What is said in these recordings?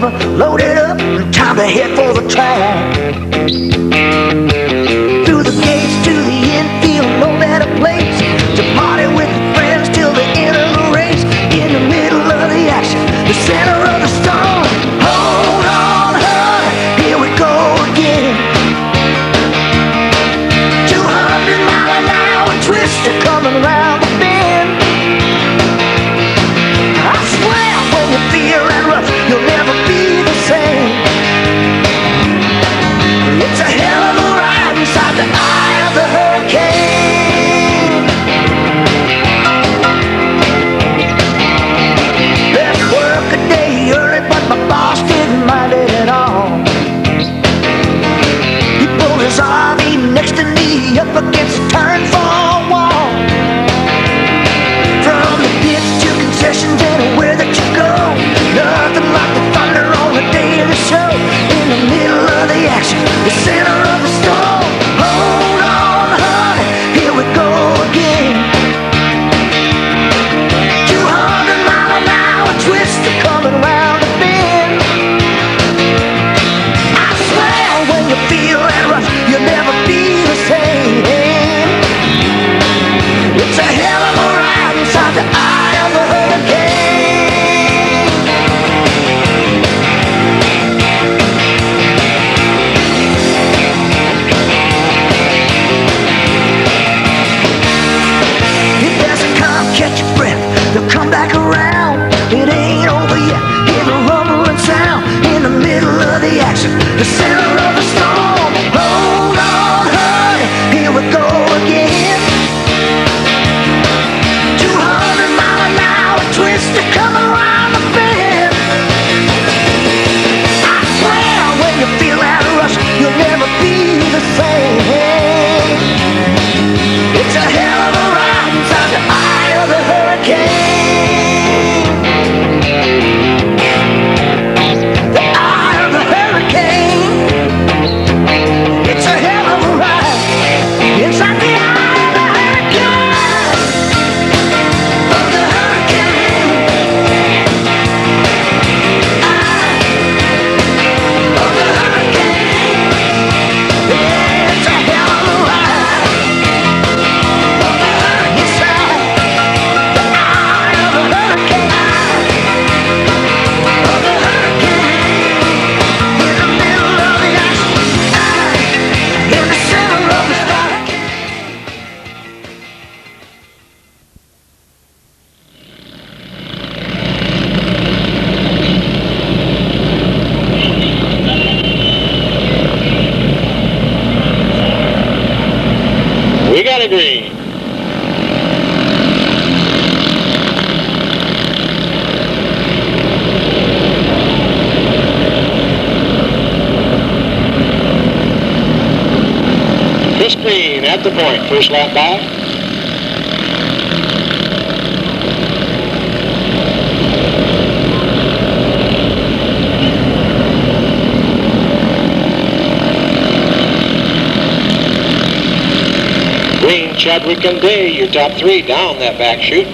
whatever, loaded up, time to head for the track. Through the gates to the infield, no better place to party with friends till the end of the race. In the middle of the action, the center of the storm. Hold on, honey, here we go again. 200-mile-an-hour twister coming around the bend. I swear when you fear and rush, you'll never be the same. It's a hell of a ride inside the eye of the hurricane. Left work a day early, but my boss didn't mind it at all. He pulled his RV next to me up against a turn for wall. From the pits to concessions, anywhere that you go, nothing like the thunder on the day of the show. In the middle of the action, the center of the storm. Hold on, honey, here we go again. 200-mile-an-hour twister coming around the bend. I swear when you feel that rush, you'll never be the same. It's a hell of a ride inside the eye of the hurricane. It doesn't come, catch your breath, they'll come back around. It ain't over yet, hear the rumbling sound. In the middle of the action, the center of the storm. Hold on, honey, here we go again. 200-mile-an-hour twister coming around the bend. I swear when you feel that rush, you'll never be the same. It's a hell of a ride inside the eye of the hurricane. The eye of the hurricane. It's a hell of a ride inside the eye of the hurricane. Of the hurricane. Eye of the hurricane. Yeah, it's a hell of a ride. Of the hurricane. Inside the eye of the hurricane. Of the hurricane. In the middle of the action. In the center of the storm. We got a green. Chris Green at the point, first lap by. Green, Chadwick, and Day, your top three down that back chute.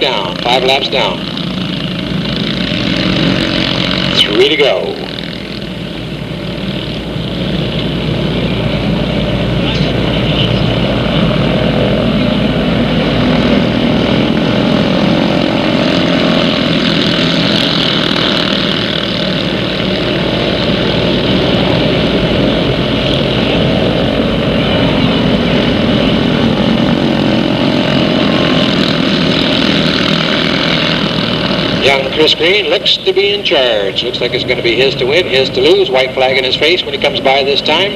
Down, 5 laps down. 3 to go. Young Chris Green looks to be in charge. Looks like it's going to be his to win, his to lose. White flag in his face when he comes by this time.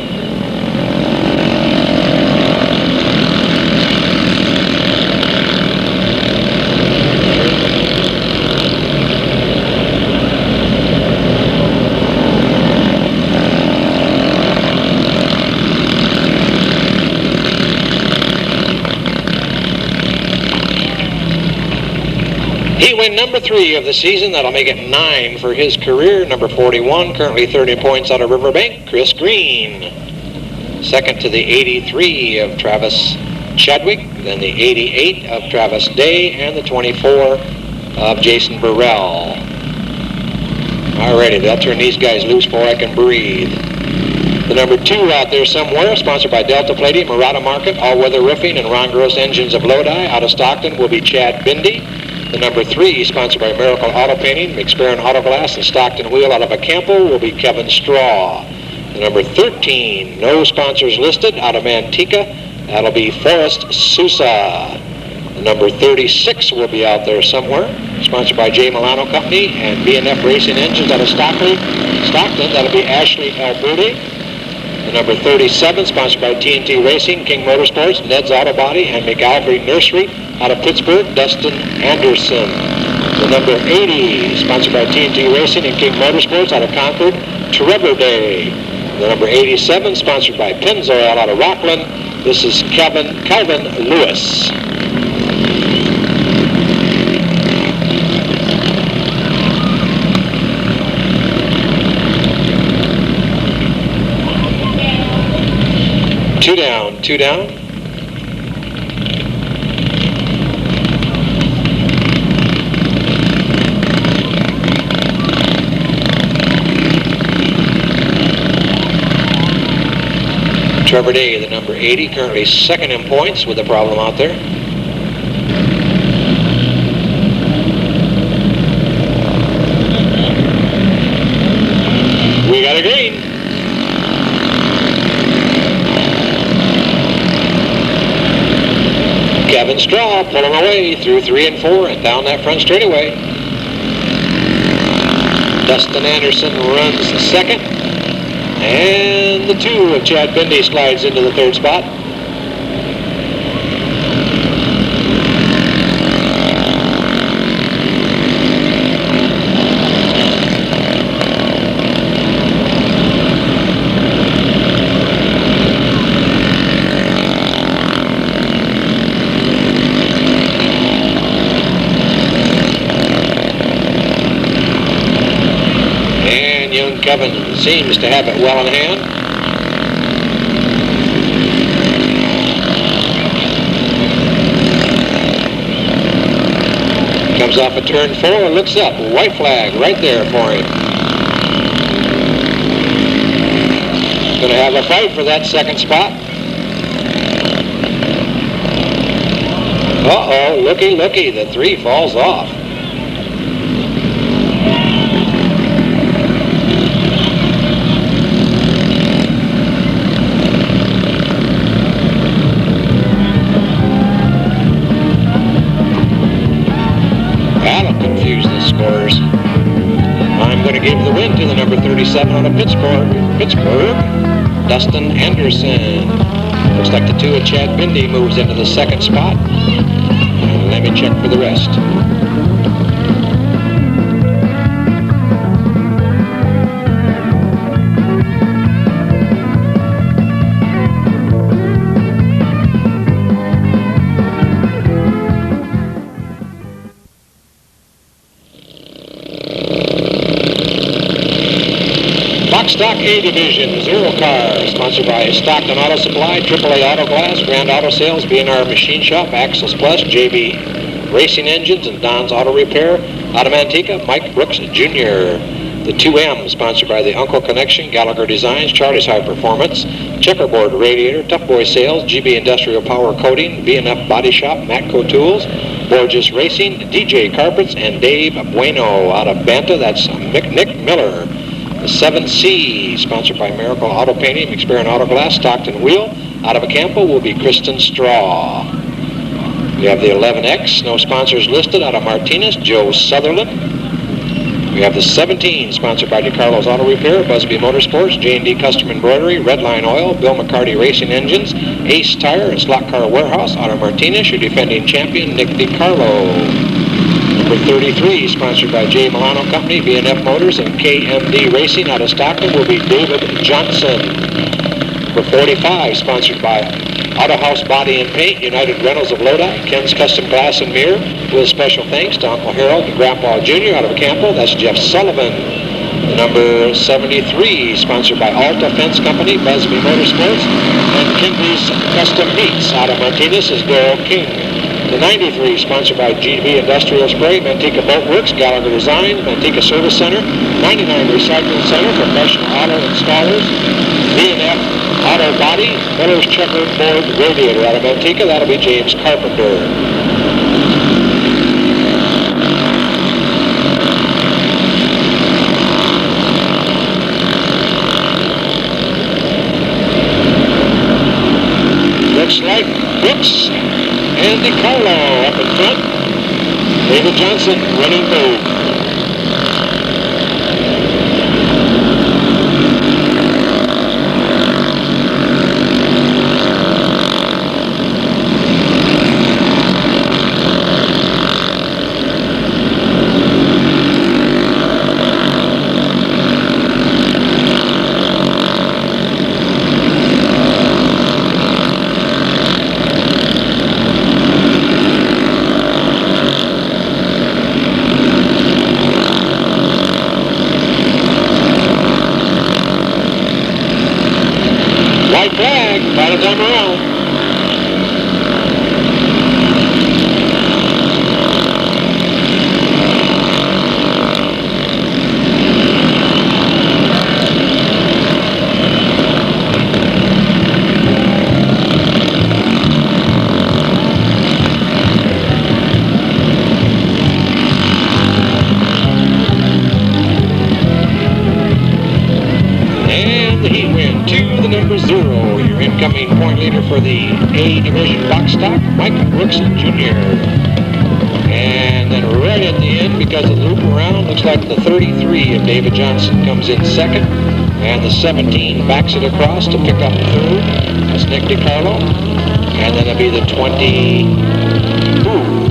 He win number 3 of the season. That'll make it 9 for his career. Number 41, currently 30 points out of Riverbank, Chris Green. Second to the 83 of Travis Chadwick, then the 88 of Travis Day, and the 24 of Jason Burrell. Alrighty, they'll turn these guys loose before I can breathe. The number 2 out there somewhere, sponsored by Delta Plating, Murata Market, All Weather Roofing, and Ron Gross Engines of Lodi. Out of Stockton will be Chad Bindi. The number 3, sponsored by Miracle Auto Painting, McSperrin Auto Glass, and Stockton Wheel out of Acampo will be Kevin Straw. The number 13, no sponsors listed, out of Manteca, that'll be Forrest Sousa. The number 36 will be out there somewhere, sponsored by J. Milano Company and B&F Racing Engines out of Stockton, that'll be Ashley Alberti. The number 37, sponsored by TNT Racing, King Motorsports, Ned's Auto Body, and McAlvey Nursery out of Pittsburgh, Dustin Anderson. The number 80, sponsored by TNT Racing and King Motorsports out of Concord, Trevor Day. The number 87, sponsored by Pennzoil out of Rockland, this is Calvin Lewis. Two down. Trevor Day, the number 80, currently second in points with a problem out there. We got a green. Kevin Straw pulling away through 3 and 4 and down that front straightaway. Dustin Anderson runs second. And the 2 of Chad Bindi slides into the 3rd spot. Kevin seems to have it well in hand. Comes off a turn 4, looks up, white flag right there for him. Going to have a fight for that 2nd spot. Uh-oh, looky, the 3 falls off. I'm going to give the win to the number 37 out of Pittsburgh, Dustin Anderson. Looks like the 2 of Chad Bindi moves into the 2nd spot. And let me check for the rest. Stock A Division, 0 cars, sponsored by Stockton Auto Supply, AAA Auto Glass, Grand Auto Sales, B&R Machine Shop, Axles Plus, JB Racing Engines, and Don's Auto Repair. Out of Manteca, Mike Brooks Jr. The 2M, sponsored by the Uncle Connection, Gallagher Designs, Charlie's High Performance, Checkerboard Radiator, Tough Boy Sales, GB Industrial Power Coating, B&F Body Shop, Matco Tools, Borges Racing, DJ Carpets, and Dave Bueno. Out of Banta, that's Nick Miller. The 7C, sponsored by Miracle Auto Painting, McSperrin Auto Glass, Stockton Wheel. Out of Acampo will be Kristen Straw. We have the 11X, no sponsors listed, out of Martinez, Joe Sutherland. We have the 17, sponsored by DeCarlo's Auto Repair, Busby Motorsports, J&D Custom Embroidery, Redline Oil, Bill McCarty Racing Engines, Ace Tire, and Slot Car Warehouse. Otto Martinez, your defending champion, Nick DeCarlo. Number 33, sponsored by J. Milano Company, B&F Motors, and KMD Racing out of Stockton, will be David Johnson. Number 45, sponsored by Auto House Body and Paint, United Rentals of Lodi, Ken's Custom Glass and Mirror, with special thanks to Uncle Harold and Grandpa Jr. out of Campo. That's Jeff Sullivan. The number 73, sponsored by Alta Fence Company, Busby Motorsports, and Kinley's Custom Meats out of Martinez is Darrell King. The 93, sponsored by GB Industrial Spray, Manteca Boat Works, Gallagher Design, Manteca Service Center, 99 Recycling Center, Professional Auto Installers, B&F Auto Body, Miller's Checkerboard Radiator out of Manteca. That'll be James Carpenter. Looks like Brooks and DeCarlo up in front. David Johnson running third. White flag, final time around. And the heat win to the number 0. Your incoming point leader for the A Division box stock, Mike Brooks Jr. And then right at the end, because of the loop around, looks like the 33 of David Johnson comes in second. And the 17 backs it across to pick up third. That's Nick DeCarlo. And then it'll be the 20. Ooh.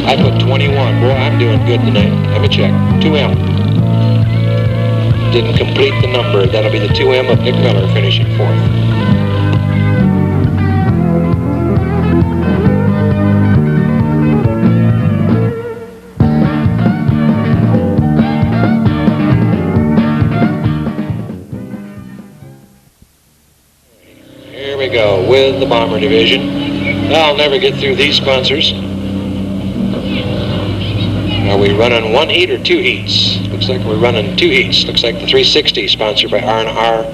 I put 21. Boy, I'm doing good tonight. Let me check. 2M. Didn't complete the number. That'll be the 2M of Nick Miller finishing fourth. Here we go with the Bomber Division. I'll never get through these sponsors. Are we running one heat or two heats? Looks like we're running two heats. Looks like the 360, sponsored by R&R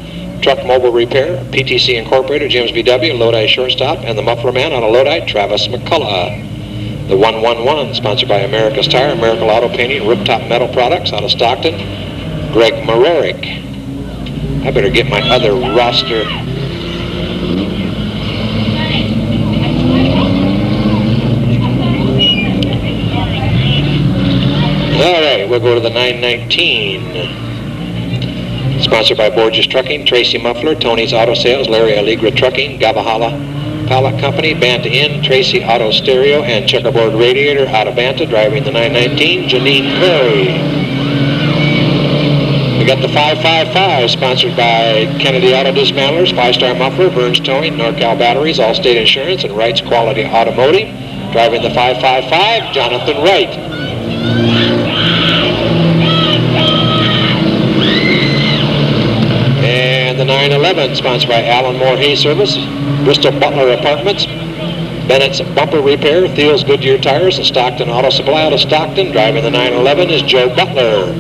Truck Mobile Repair, PTC Incorporated, James BW, Lodi Shortstop, and the Muffler Man out of Lodi, Travis McCullough. The 111, sponsored by America's Tire, Miracle Auto Painting, Rooftop Metal Products out of Stockton, Greg Marorick. I better get my other roster. All right, we'll go to the 919. Sponsored by Borges Trucking, Tracy Muffler, Tony's Auto Sales, Larry Allegra Trucking, Gavahala Pallet Company, Banta Inn, Tracy Auto Stereo, and Checkerboard Radiator out of Banta, driving the 919, Janine Perry. We got the 555, sponsored by Kennedy Auto Dismantlers, 5-Star Muffler, Burns Towing, NorCal Batteries, Allstate Insurance, and Wright's Quality Automotive, driving the 555, Jonathan Wright. And the 911, sponsored by Alan Moore Hay Service, Bristol Butler Apartments, Bennett's Bumper Repair, Thiel's Goodyear Tires, and Stockton Auto Supply out of Stockton. Driving the 911 is Joe Butler.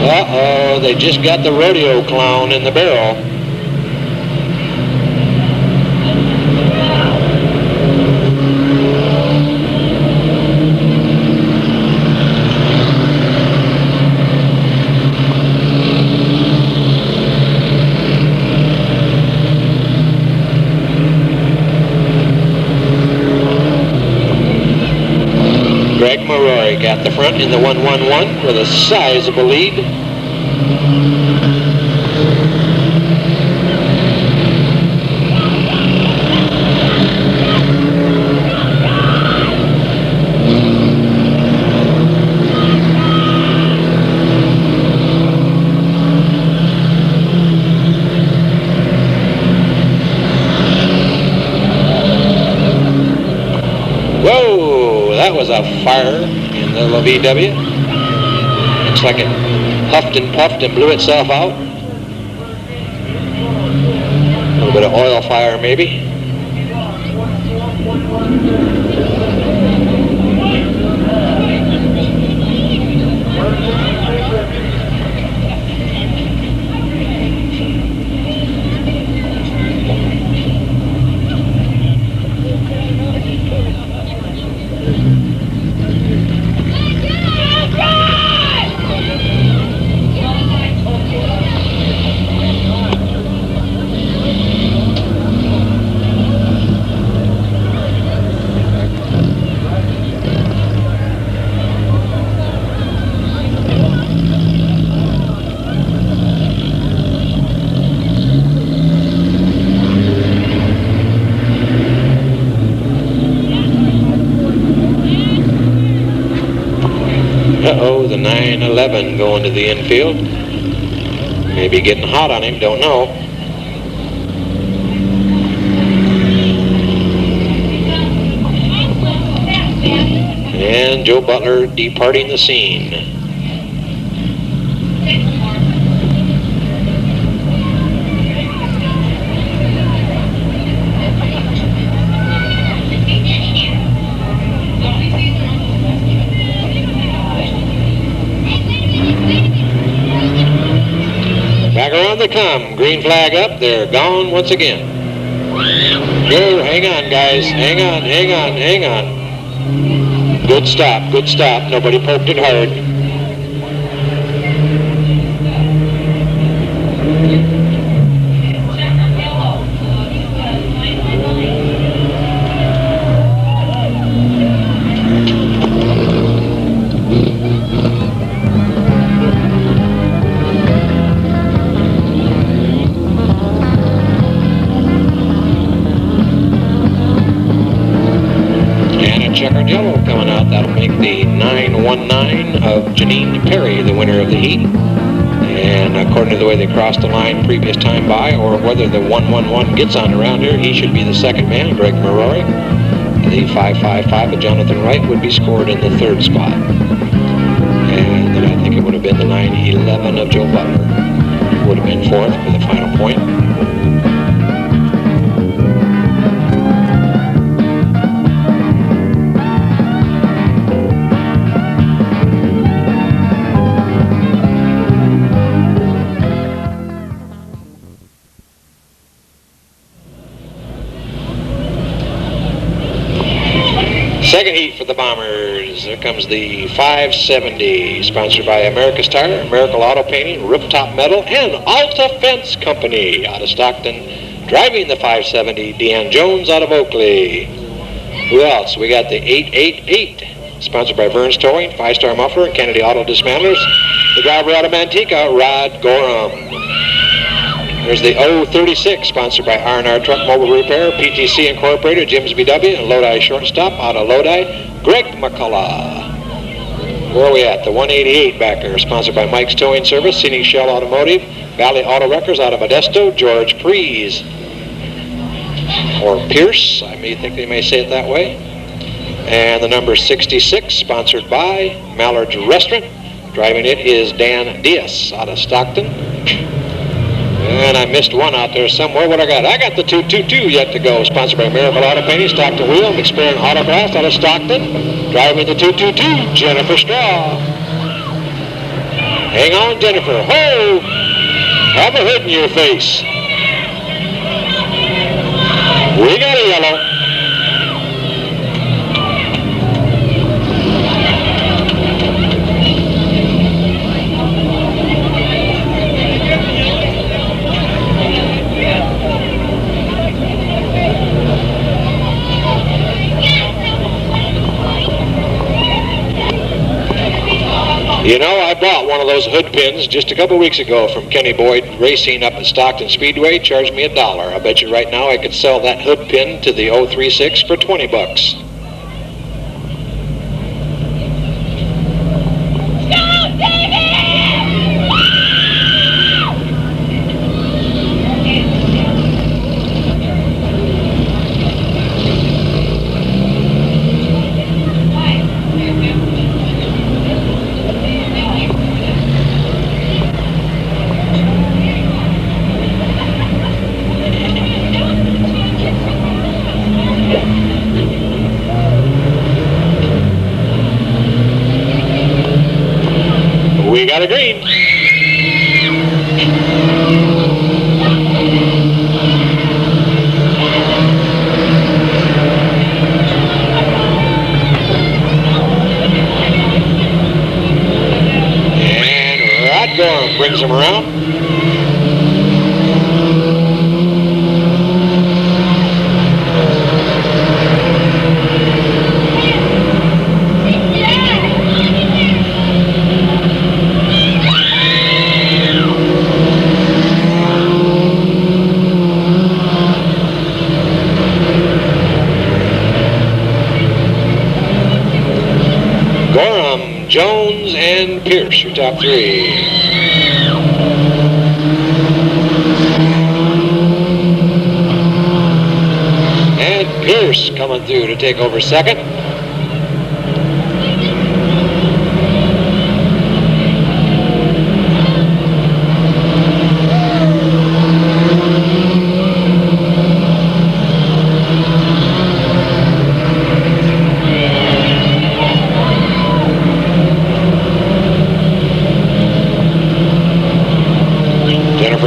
Uh-oh, they just got the rodeo clown in the barrel. Marorik at the front in the 111 with a sizable lead. Whoa, that was a fire in the little VW. Looks like it huffed and puffed and blew itself out. A little bit of oil fire maybe. Uh-oh, the 911 going to the infield. Maybe getting hot on him, don't know. And Joe Butler departing the scene. Back around they come. Green flag up. They're gone once again. Go, hang on, guys. Hang on, hang on, hang on. Good stop, good stop. Nobody poked it hard. Checkered yellow coming out. That'll make the 919 of Janine Perry the winner of the heat. And according to the way they crossed the line previous time by, or whether the 111 gets on around here, he should be the second man, Greg Marorik. The 555 of Jonathan Wright would be scored in the third spot. And then I think it would have been the 911 of Joe Butler. Would have been fourth for the final point. Second heat for the Bombers. There comes the 570, sponsored by America's Tire, American Auto Painting, Rooftop Metal, and Alta Fence Company out of Stockton. Driving the 570, Deanne Jones out of Oakley. Who else? We got the 888, sponsored by Burns Towing, 5-Star Muffler, and Kennedy Auto Dismantlers. The driver out of Manteca, Rod Gorham. There's the 036, sponsored by R&R Truck Mobile Repair, PTC Incorporated, Jim's BW, and Lodi Shortstop out of Lodi, Greg McCullough. Where are we at? The 188 back there, sponsored by Mike's Towing Service, Scenic Shell Automotive, Valley Auto Wreckers out of Modesto, George Prees. Or Pierce, I may think they may say it that way. And the number 66, sponsored by Mallard's Restaurant. Driving it is Dan Diaz out of Stockton. And I missed one out there somewhere. What I got? I got the 222 yet to go. Sponsored by American Auto Painting, Stockton Wheel, McSperry Autographs out of Stockton. Driving the 222, Jennifer Straw. Hang on, Jennifer. Ho! Have a hood in your face. We got a yellow. You know, I bought one of those hood pins just a couple weeks ago from Kenny Boyd Racing up at Stockton Speedway. Charged me $1. I bet you right now I could sell that hood pin to the 036 for $20. We got a green. And Rod Gorham brings him around. Jones and Pierce, your top three. And Pierce coming through to take over second.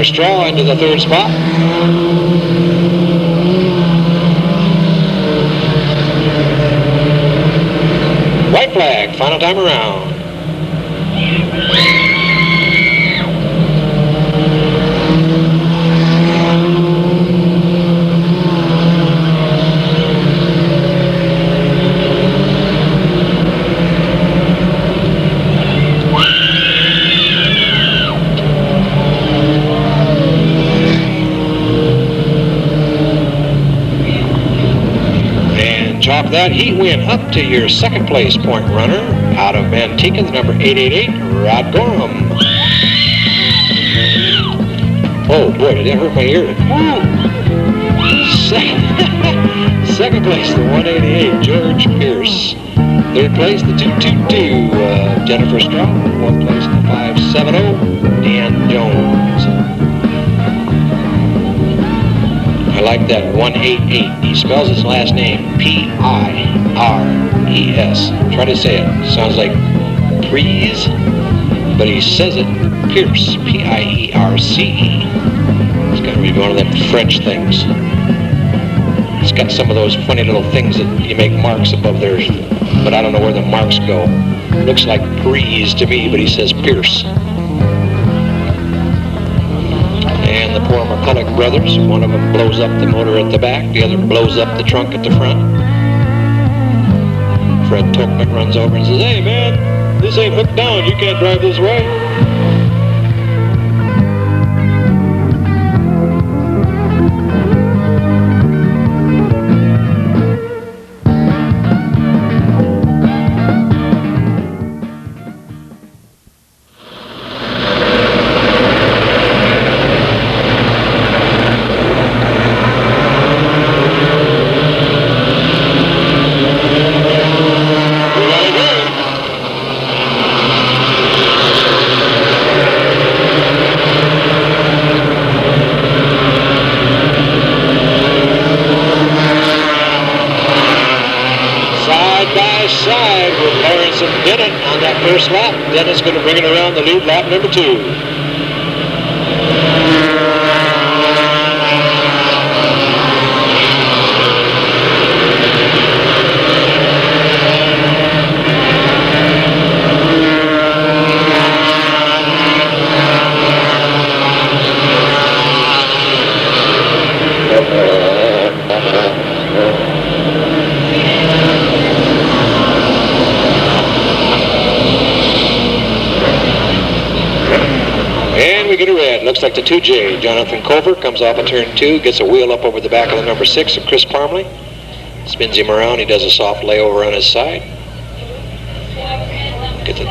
Straw into the third spot. White flag, final time around. Chalk that heat win up to your second place point runner out of Manteca, the number 888, Rod Gorham. Oh boy, did that hurt my ear. Second place, the 188, George Pierce. Third place, the 222, Jennifer Straw. Fourth place, the 570, Dan Jones. I like that 188. He spells his last name P-I-R-E-S. Try to say it. Sounds like Preeze, but he says it Pierce, P-I-E-R-C-E. It's got to be one of them French things. It's got some of those funny little things that you make marks above there, but I don't know where the marks go. Looks like Preeze to me, but he says Pierce. And the poor McCulloch brothers, one of them blows up the motor at the back, the other blows up the trunk at the front. Fred Tokman runs over and says, "Hey man, this ain't hooked down, you can't drive this way." First lap, Dennis going to bring it around the lead, lap number 2. get a red. Looks like the 2J. Jonathan Culver comes off of turn 2, gets a wheel up over the back of the number 6 of Chris Parmley. Spins him around. He does a soft layover on his side. Get the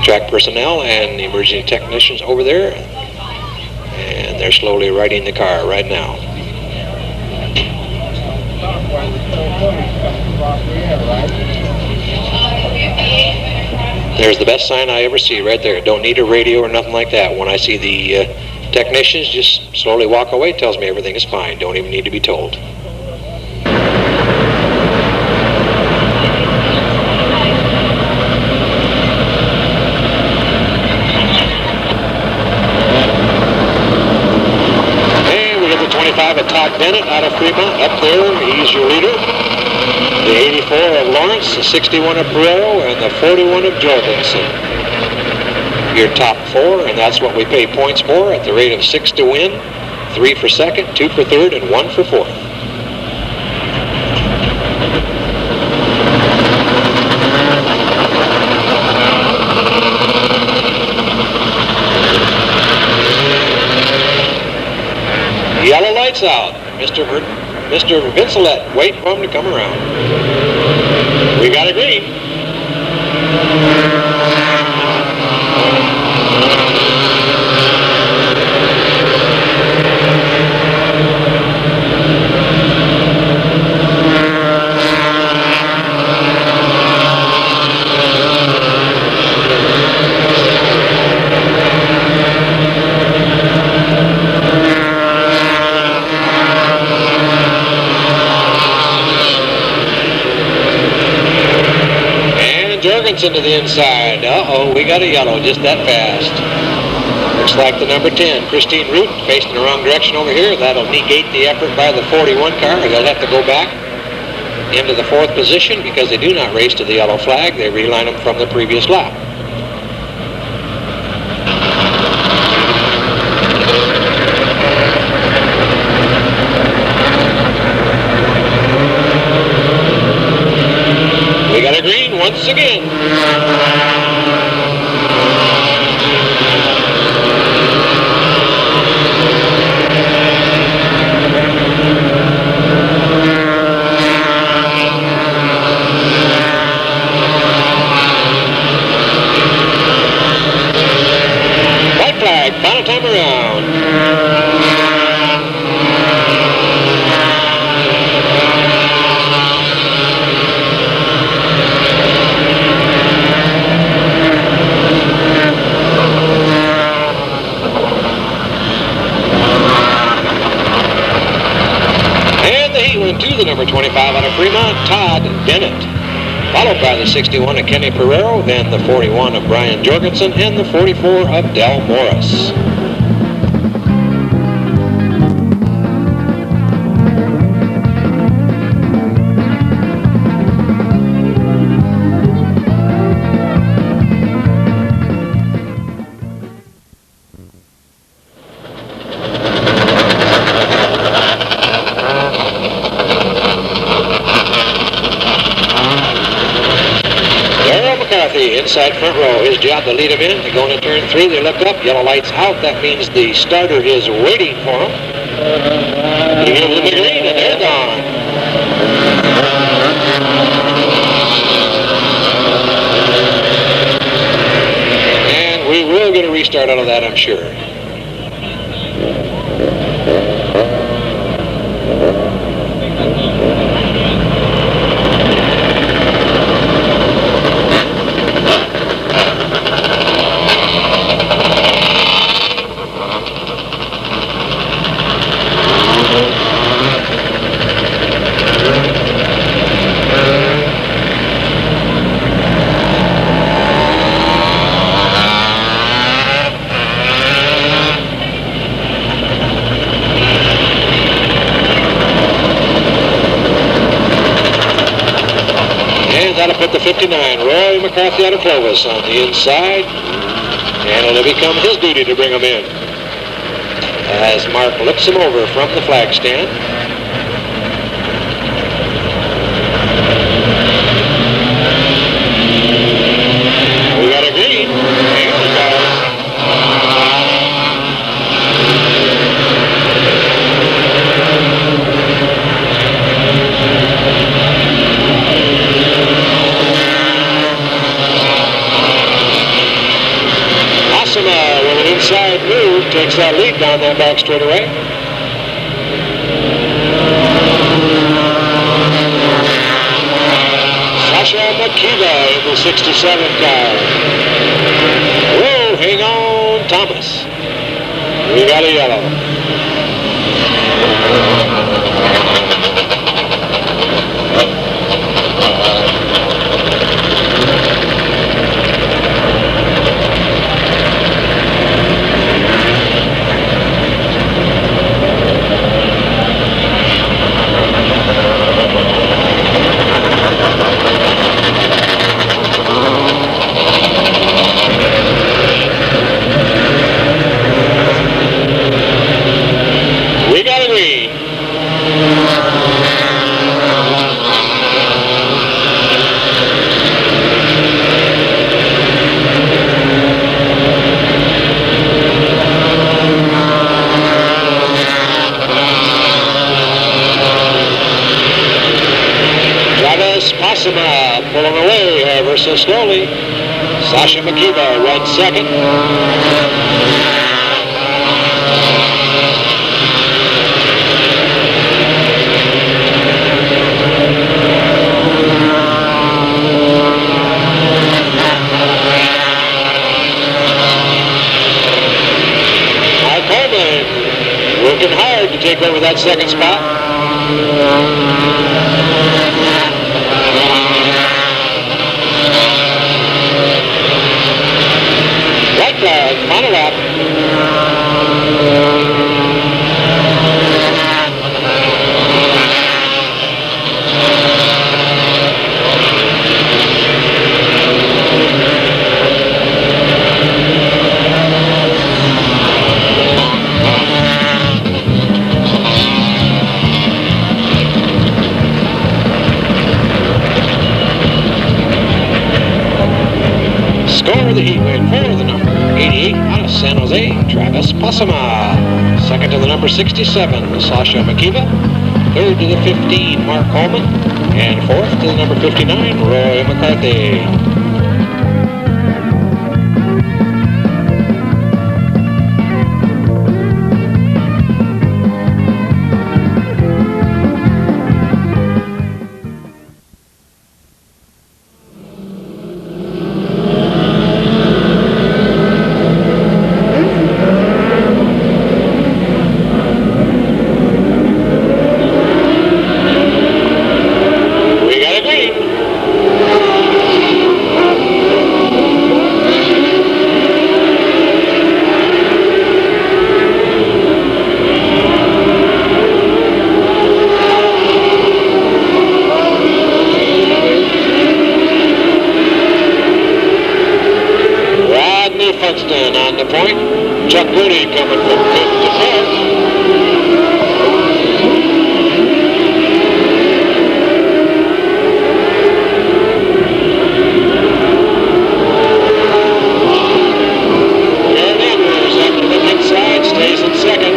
track personnel and the emergency technicians over there. And they're slowly righting the car right now. There's the best sign I ever see right there. Don't need a radio or nothing like that. When I see the technicians just slowly walk away, it tells me everything is fine. Don't even need to be told. And we get the 25 of Todd Bennett out of Fremont. Up there, he's your leader. The 84 of Lawrence, the 61 of Pereiro, and the 41 of Jorgensen. Your top 4, and that's what we pay points for at the rate of 6 to win, 3 for second, 2 for third, and 1 for fourth. Yellow lights out. Mr. Vincelet, wait for him to come around. We got a green. Jorgensen to the inside. Uh-oh, we got a yellow just that fast. Looks like the number 10, Christine Root, facing the wrong direction over here. That'll negate the effort by the 41 car. They'll have to go back into the 4th position because they do not race to the yellow flag. They reline them from the previous lap. We got a green once again. White flag, final time around. To the number 25 out of Fremont, Todd Bennett, followed by the 61 of Kenny Pereiro, then the 41 of Brian Jorgensen, and the 44 of Del Morris. Inside front row, his job to lead him in. They go into turn 3, they look up, yellow lights out. That means the starter is waiting for him. He gives them the green and they're gone. And we will get a restart out of that, I'm sure. That'll put the 59, Roy McCarthy out of Clovis on the inside, and it'll become his duty to bring him in as Mark looks him over from the flag stand. We got a green, and we got Passima with an inside move takes that lead down that back straightaway. Sasha Makiva in the 67 car. Whoa, hang on, Thomas. We got a yellow. Passima pulling away, however, so slowly. Sasha Makiva runs second. Mark Coleman working hard to take over that second spot. Final lap. Score the heat win for the number 88 out of San Jose, Travis Passima. Second to the number 67, Sasha Makiva. Third to the 15, Mark Coleman. And fourth to the number 59, Roy McCarthy. On the point, Chuck Goody coming from fifth to fourth. Jared Andrews up to the inside, stays in second.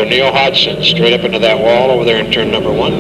Neil Hodgson straight up into that wall over there in turn number 1.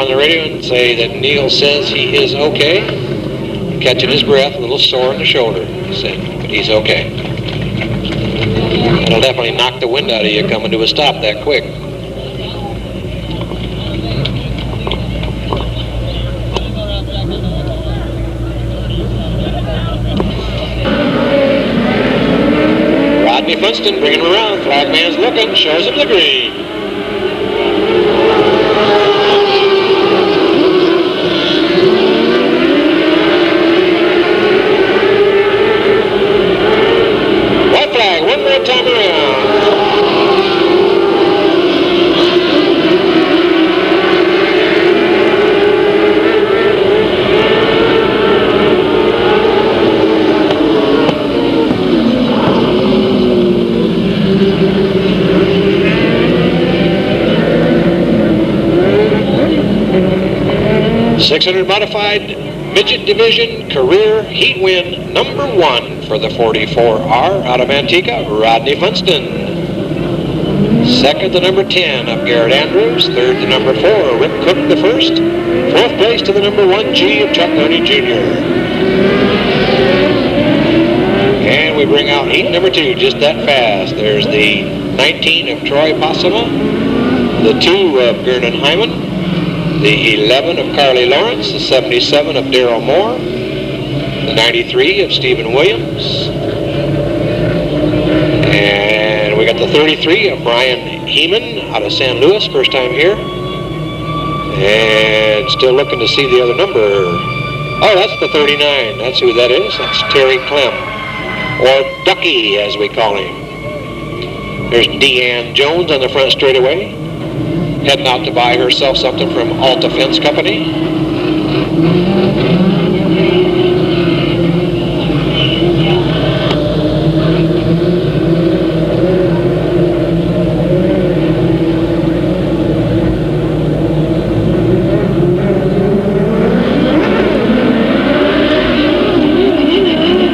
on the radio and say that Neil says he is okay. Catching his breath, a little sore in the shoulder, he said, but he's okay. It'll definitely knock the wind out of you coming to a stop that quick. Rodney Funston bringing him around. Flagman's looking, shows him the green. White flag, one more time around. .600 modified midget division career heat win number 1 for the 44R out of Antigua, Rodney Funston. Second to number 10 of Garrett Andrews. Third to number 4, Rick Cook the first. Fourth place to the number 1G of Chuck Ernie Jr. And we bring out heat number 2 just that fast. There's the 19 of Troy Possima, the 2 of Gernon Hyman, the 11 of Carly Lawrence, the 77 of Darrell Moore, the 93 of Stephen Williams, and we got the 33 of Brian Heeman out of San Luis, first time here, and still looking to see the other number. Oh, that's the 39. That's who that is. That's Terry Clem, or Ducky as we call him. There's Deanne Jones on the front straightaway, heading out to buy herself something from Alta Fence Company.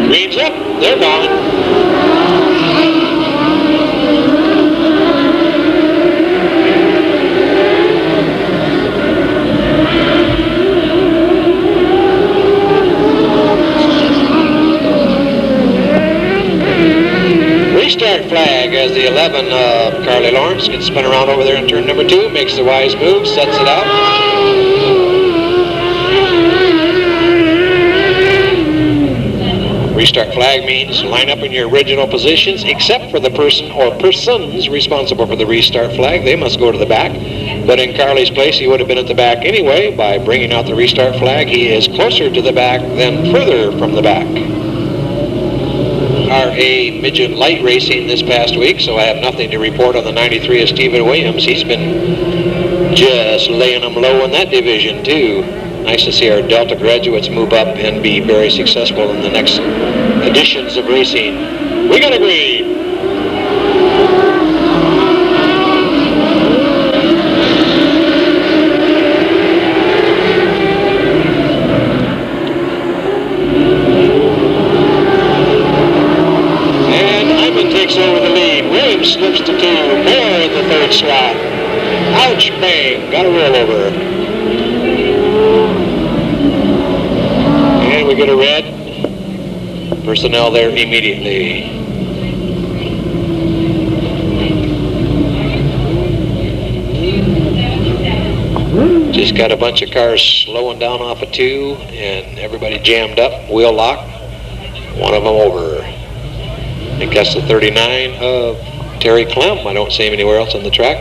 Green's up, they're gone. Restart flag as the 11 of Carly Lawrence gets spun around over there in turn number 2, makes the wise move, sets it out. Restart flag means line up in your original positions, except for the person or persons responsible for the restart flag. They must go to the back. But in Carly's place, he would have been at the back anyway. By bringing out the restart flag, he is closer to the back than further from the back. RA Midget Light Racing this past week, so I have nothing to report on the 93 of Stephen Williams. He's been just laying them low in that division too. Nice to see our Delta graduates move up and be very successful in the next editions of racing. We got a green. Over the lead. Williams slips to 2. Moore in the third slot. Ouch, bang. Got a rollover. And we get a red. Personnel there immediately. Just got a bunch of cars slowing down off of 2 and everybody jammed up. Wheel lock. One of them over. I think that's the 39 of Terry Clem. I don't see him anywhere else on the track.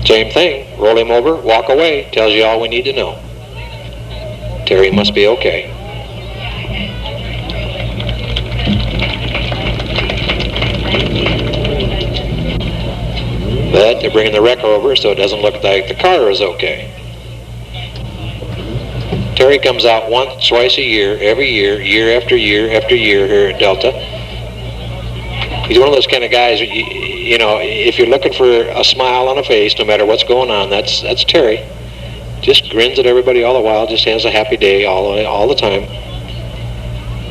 Same thing. Roll him over, walk away. Tells you all we need to know. Terry must be okay. But they're bringing the wreck over so it doesn't look like the car is okay. Terry comes out once, twice a year, every year, year after year after year here at Delta. He's one of those kind of guys, you know, if you're looking for a smile on a face, no matter what's going on, that's Terry. Just grins at everybody all the while, just has a happy day all the time.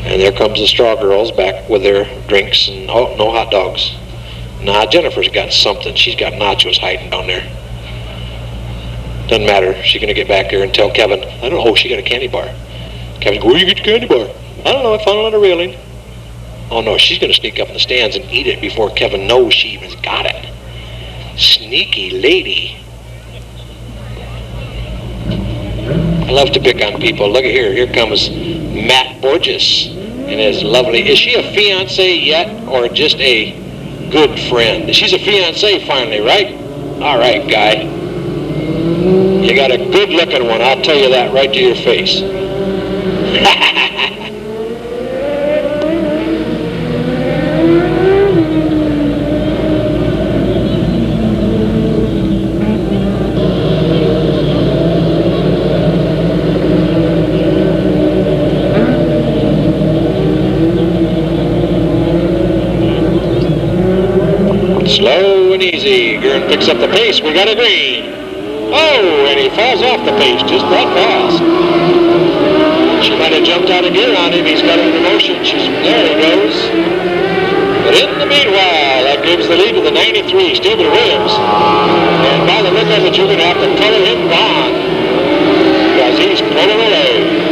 And there comes the Straw Girls back with their drinks and, oh, no hot dogs. Nah, Jennifer's got something. She's got nachos hiding down there. Doesn't matter. She's going to get back there and tell Kevin, I don't know, oh, she got a candy bar. Kevin's going, where do you get your candy bar? I don't know, I found it on a railing. Oh no, she's going to sneak up in the stands and eat it before Kevin knows she even got it. Sneaky lady. I love to pick on people. Look at here. Here comes Matt Borges and his lovely. Is she a fiance yet or just a good friend? She's a fiance finally, right? All right, guy. You got a good looking one. I'll tell you that right to your face. Slow and easy. Gurn picks up the pace. We got a green. Oh, and he falls off the pace just that fast. She might have jumped out of gear on him. He's got it in motion. There he goes. But in the meanwhile, that gives the lead to the 93, Stephen Williams. And by the look of it, you're going to have to color him gone because he's pulling away.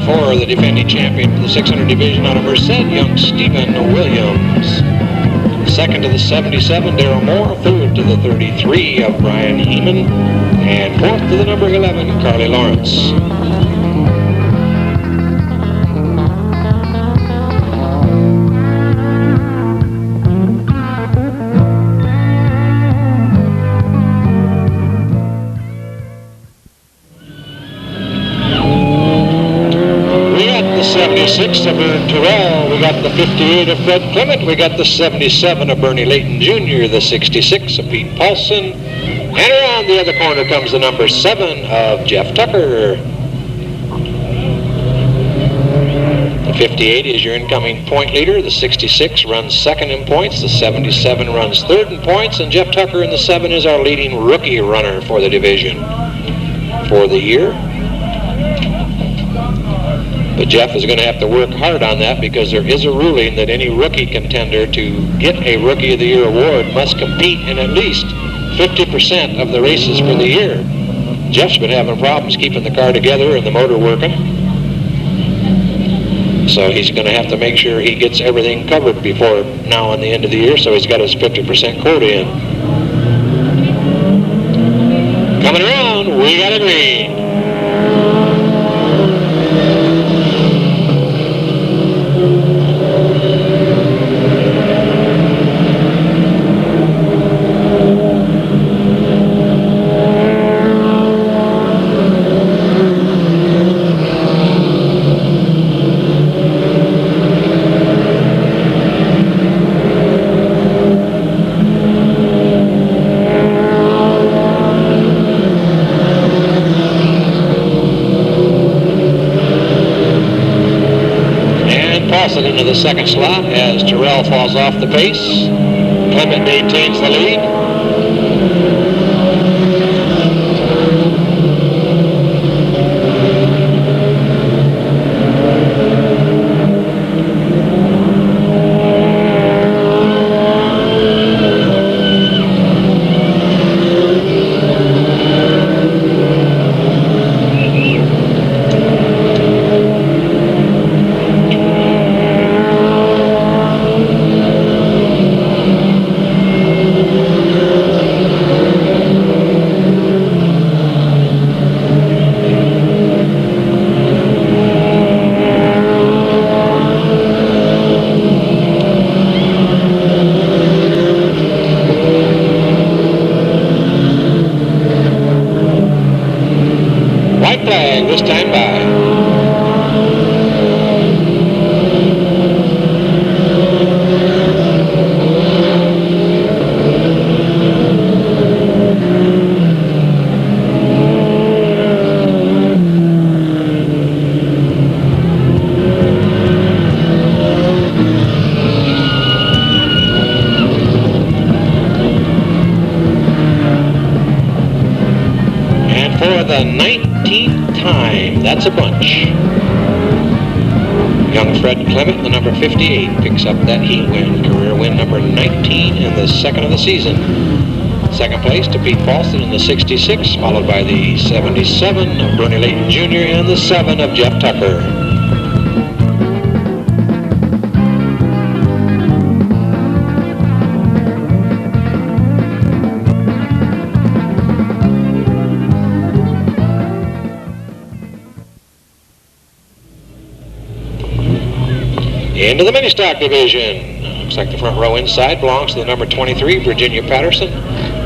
For the defending champion for the 600 division out of Merced, young Stephen Williams. Second to the 77, Darrell Moore. Third to the 33 of Brian Heeman. And fourth to the number 11, Carly Lawrence. Of Aaron Terrell. We got the 58 of Fred Clement. We got the 77 of Bernie Layton Jr., the 66 of Pete Paulson. And around the other corner comes the number 7 of Jeff Tucker. The 58 is your incoming point leader. The 66 runs second in points. The 77 runs third in points. And Jeff Tucker in the 7 is our leading rookie runner for the division for the year. But Jeff is going to have to work hard on that because there is a ruling that any rookie contender to get a Rookie of the Year award must compete in at least 50% of the races for the year. Jeff's been having problems keeping the car together and the motor working. So he's going to have to make sure he gets everything covered before now and the end of the year, so he's got his 50% quota in. Coming around, we got a green. Into the second slot as Terrell falls off the pace. Clement maintains the lead. the 19th time. That's a bunch. Young Fred Clement, the number 58, picks up that heat win. Career win number 19 and the second of the season. Second place to Pete Paulson in the 66, followed by the 77 of Bernie Layton Jr. and the 7 of Jeff Tucker. Into the mini stock division. Looks like the front row inside belongs to the number 23, Virginia Patterson.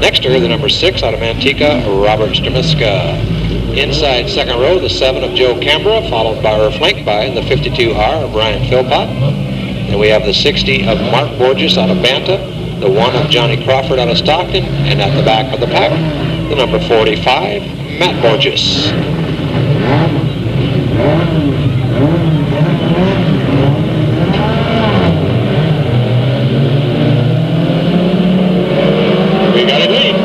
Next to her, the number 6 out of Manteca, Robert Stremiska. Inside second row, the 7 of Joe Canberra, followed by her flanked by the 52R of Brian Philpott. Then we have the 60 of Mark Borges out of Banta, the 1 of Johnny Crawford out of Stockton, and at the back of the pack, the number 45, Matt Borges. We got it lead.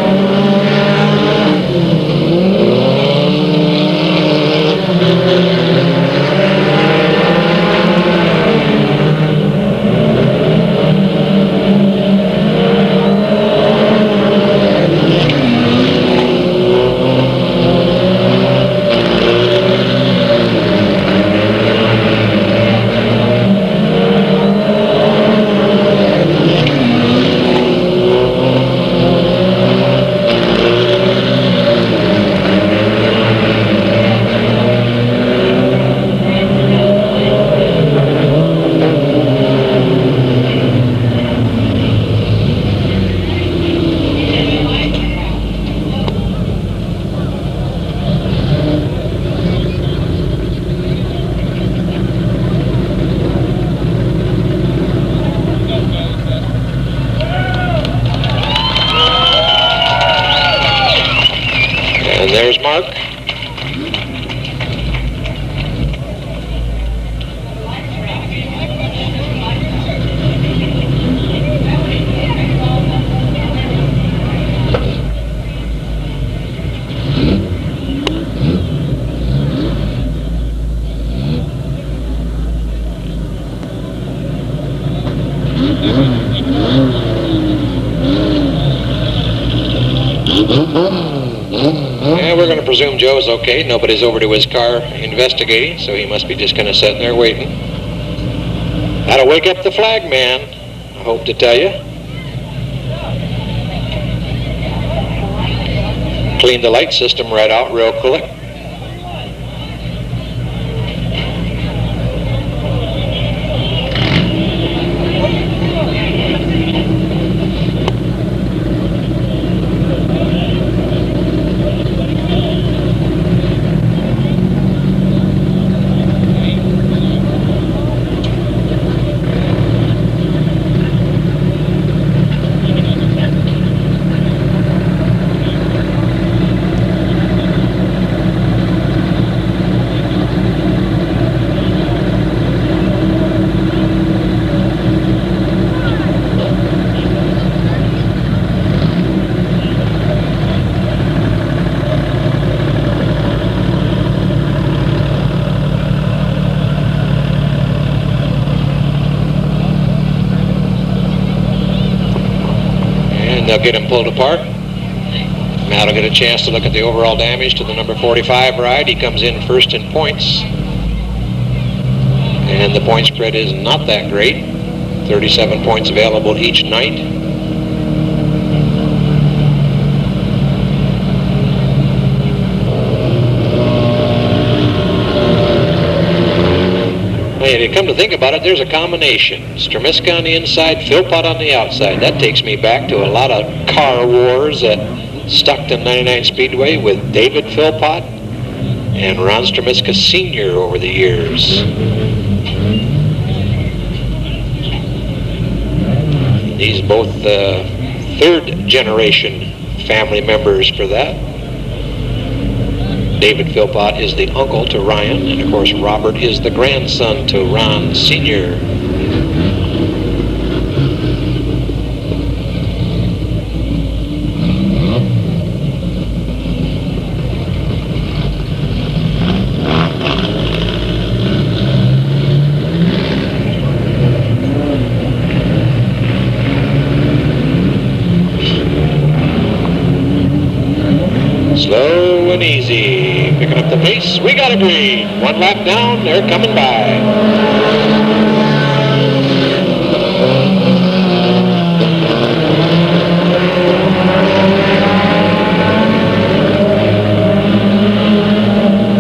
And there's Mark. And we're going to presume Joe's okay. Nobody's over to his car investigating, so he must be just kind of sitting there waiting. That'll wake up the flag man, I hope to tell you. Cleaned the light system right out real quick. They'll get him pulled apart. Matt will get a chance to look at the overall damage to the number 45 ride. He comes in first in points. And the point spread is not that great. 37 points available each night. And you come to think about it, there's a combination. Stremiska on the inside, Philpott on the outside. That takes me back to a lot of car wars at Stockton 99 Speedway with David Philpott and Ron Stremiska Sr. over the years. These both third generation family members for that. David Philpott is the uncle to Ryan, and of course Robert is the grandson to Ron Sr. picking up the pace. We got a green. One lap down, they're coming by.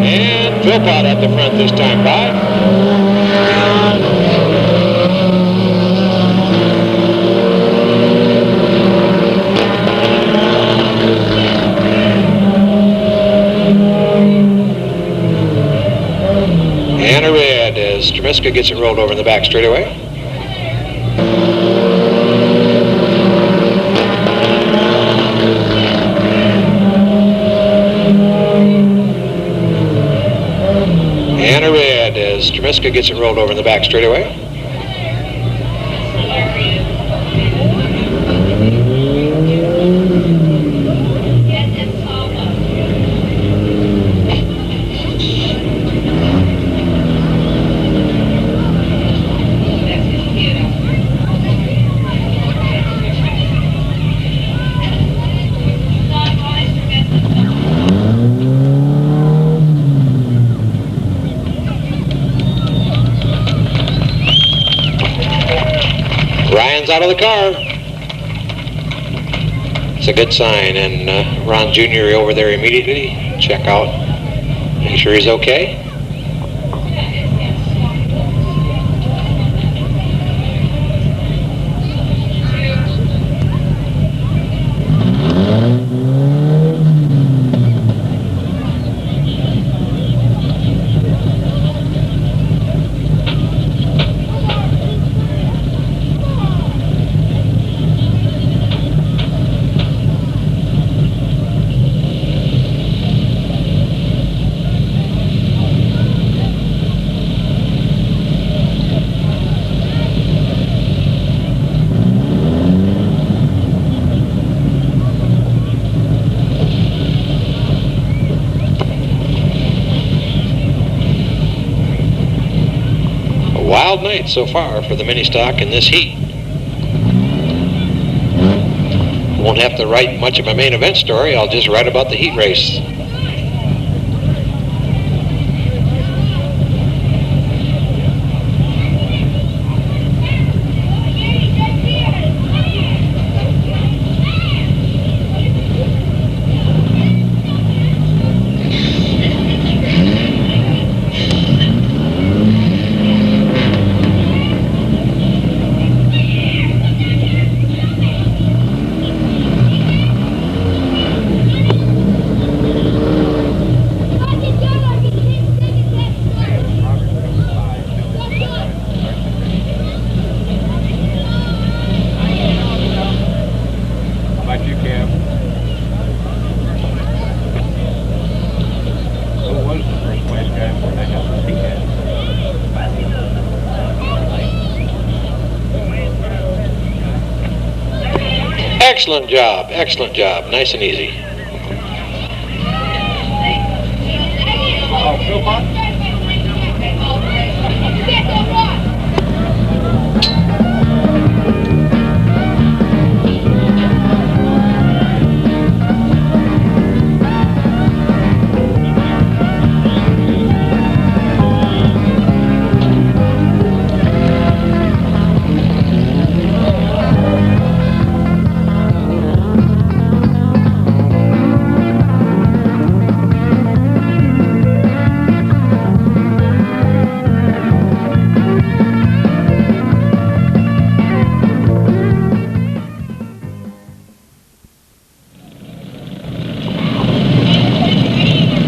And Philpott at the front this time by. And a red as Tremiska gets it rolled over in the back straightaway. And a red as Tremiska gets it rolled over in the back straightaway. Ryan's out of the car. It's a good sign, and Ron Jr. over there immediately. Check out, make sure he's okay. Wild night so far for the mini stock in this heat. Won't have to write much of a main event story. I'll just write about the heat race. Excellent job, excellent job. Nice and easy.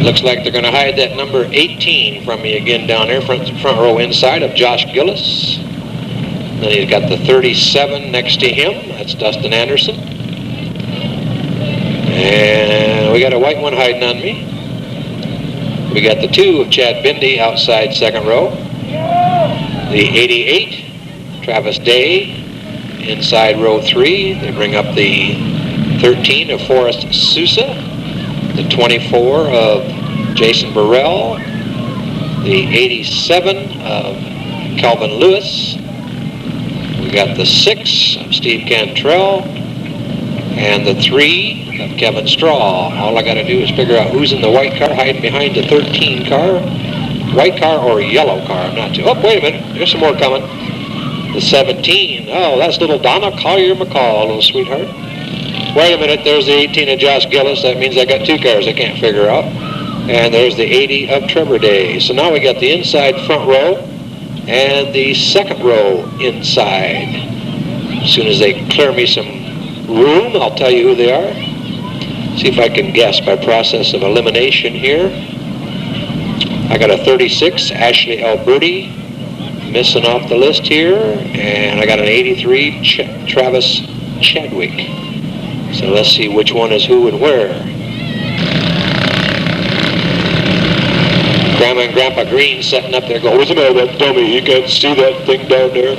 Looks like they're going to hide that number 18 from me again down there, front row inside of Josh Gillis. Then he's got the 37 next to him. That's Dustin Anderson. And we got a white one hiding on me. We got the 2 of Chad Bindi outside second row. The 88, Travis Day, inside row 3. They bring up the 13 of Forrest Sousa. The 24 of Jason Burrell, the 87 of Calvin Lewis. We got the 6 of Steve Cantrell, and the 3 of Kevin Straw. All I got to do is figure out who's in the white car hiding behind the 13 car. White car or yellow car, I'm not too. Oh, wait a minute, there's some more coming. The 17, oh, that's little Donna Collier McCall, little sweetheart. Wait a minute, there's the 18 of Josh Gillis. That means I got 2 cars I can't figure out. And there's the 80 of Trevor Day. So now we got the inside front row and the second row inside. As soon as they clear me some room, I'll tell you who they are. See if I can guess by process of elimination here. I got a 36, Ashley Alberti, missing off the list here. And I got an 83, Travis Chadwick. So let's see which one is who and where. Grandma and Grandpa Green sitting up there going, what's the matter with that dummy? You can't see that thing down there.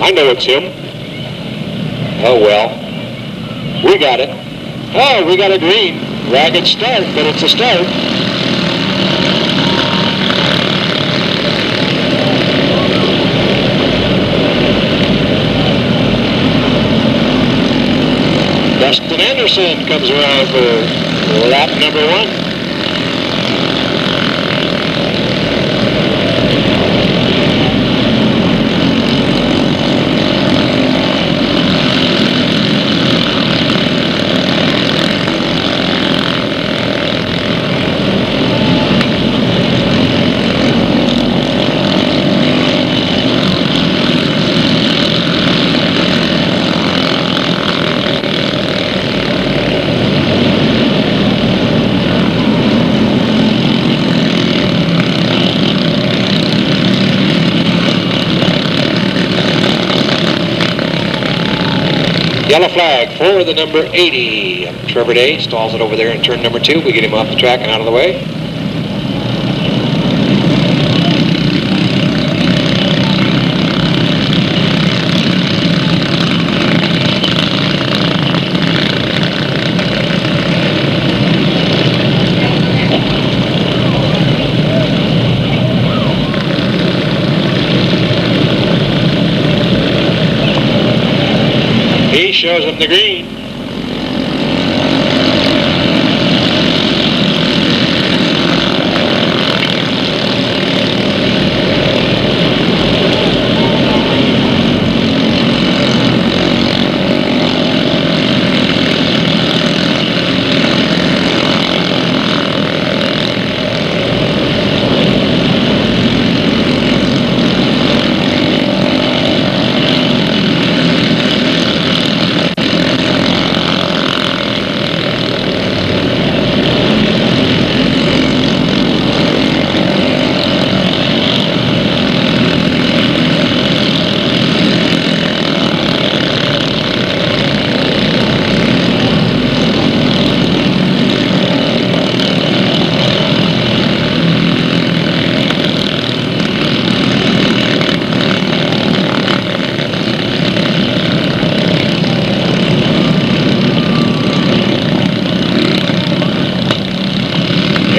I know it's him. Oh, well. We got it. Oh, we got a green. Ragged start, but it's a start. Dustin Anderson comes around for lap number 1. Yellow flag for the number 80 of Trevor Day. Stalls it over there in turn number 2. We get him off the track and out of the way. He shows him the green.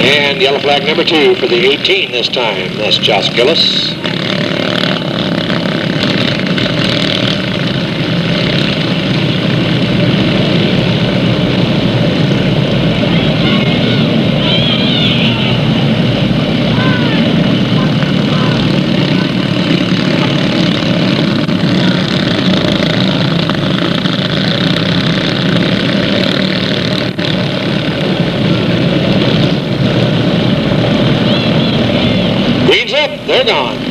And yellow flag number 2 for the 18 this time. That's Josh Gillis. They're gone.